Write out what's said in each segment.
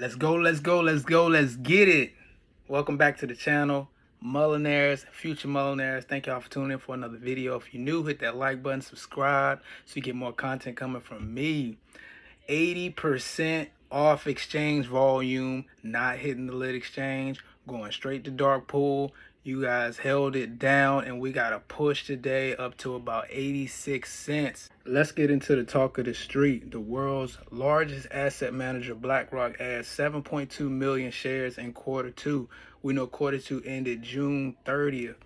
Let's go, let's go, let's go, let's get it. Welcome back to the channel, Mullinaires, future Mullinaires. Thank y'all for tuning in for another video. If you're new, hit that like button, subscribe so you get more content coming from me. 80% off exchange volume, not hitting the lit exchange, going straight to dark pool. You guys held it down and we got a push today up to about 86 cents. Let's get into the talk of the street. The world's largest asset manager, Blackrock, adds 7.2 million shares in quarter two. We know quarter two ended June 30th.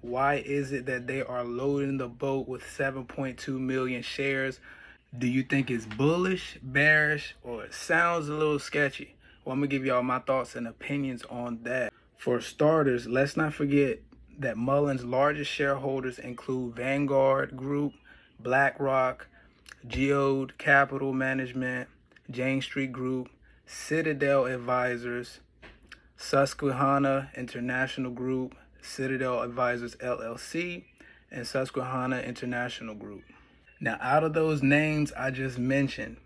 Why is it that they are loading the boat with 7.2 million shares? Do you think it's bullish, bearish, or it sounds a little sketchy? Well, I'm going to give y'all my thoughts and opinions on that. For starters, let's not forget that Mullen's largest shareholders include Vanguard Group, Blackrock, Geode Capital Management, Jane Street Group, Citadel Advisors, Susquehanna International Group, Citadel Advisors LLC, and Susquehanna International Group. Now, out of those names I just mentioned,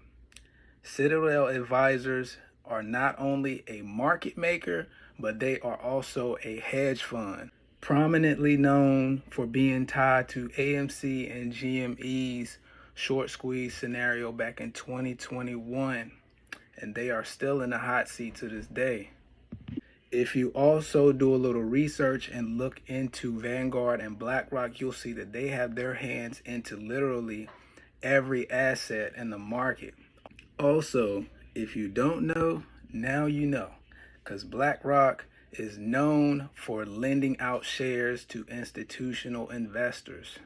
Citadel Advisors are not only a market maker, but they are also a hedge fund, prominently known for being tied to AMC and GME's short squeeze scenario back in 2021, and they are still in the hot seat to this day. If you also do a little research and look into Vanguard and Blackrock, you'll see that they have their hands into literally every asset in the market. Also, if you don't know, now you know, because BlackRock is known for lending out shares to institutional investors.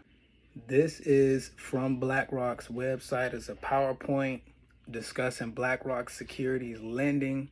This is from BlackRock's website. It's a PowerPoint discussing BlackRock securities lending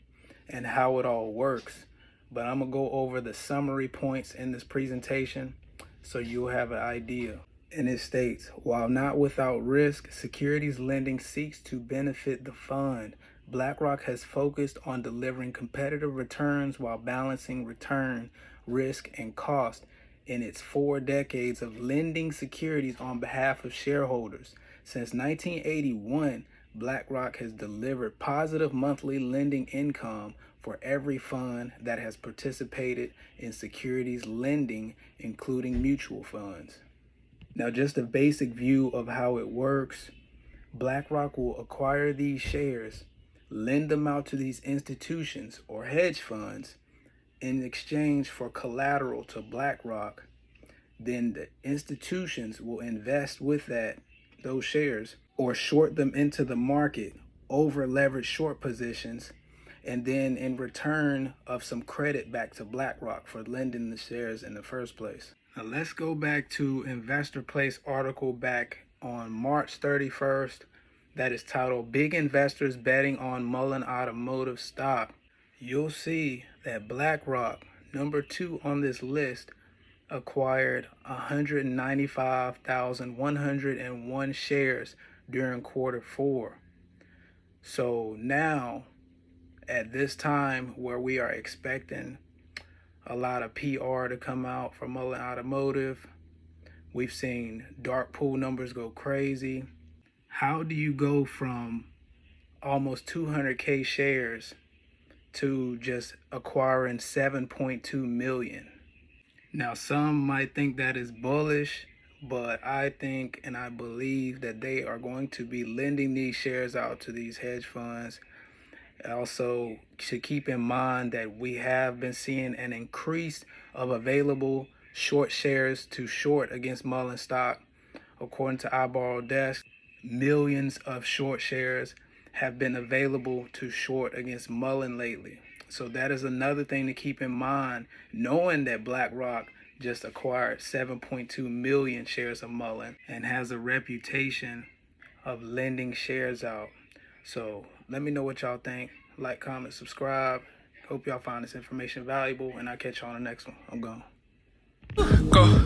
and how it all works. But I'm going to go over the summary points in this presentation so you'll have an idea. And it states, while not without risk, securities lending seeks to benefit the fund. BlackRock has focused on delivering competitive returns while balancing return, risk, and cost in its 4 decades of lending securities on behalf of shareholders. Since 1981, BlackRock has delivered positive monthly lending income for every fund that has participated in securities lending, including mutual funds. Now, just a basic view of how it works. BlackRock will acquire these shares, lend them out to these institutions or hedge funds in exchange for collateral to BlackRock. Then the institutions will invest with those shares or short them into the market, over leverage short positions, and then in return of some credit back to BlackRock for lending the shares in the first place. Now let's go back to Investor Place article back on March 31st that is titled Big Investors Betting on Mullen Automotive Stock. You'll see that BlackRock, number 2 on this list, acquired 195,101 shares during quarter 4. So now, at this time where we are expecting a lot of PR to come out from Mullen Automotive, we've seen dark pool numbers go crazy. How do you go from almost 200K shares to just acquiring 7.2 million? Now, some might think that is bullish, but I think and I believe that they are going to be lending these shares out to these hedge funds. Also, should keep in mind that we have been seeing an increase of available short shares to short against Mullen stock. According to iBorrow Desk, millions of short shares have been available to short against Mullen lately. So that is another thing to keep in mind, knowing that BlackRock just acquired 7.2 million shares of Mullen and has a reputation of lending shares out. So let me know what y'all think. Like, comment, subscribe. Hope y'all find this information valuable, and I'll catch y'all on the next one. I'm gone. Go.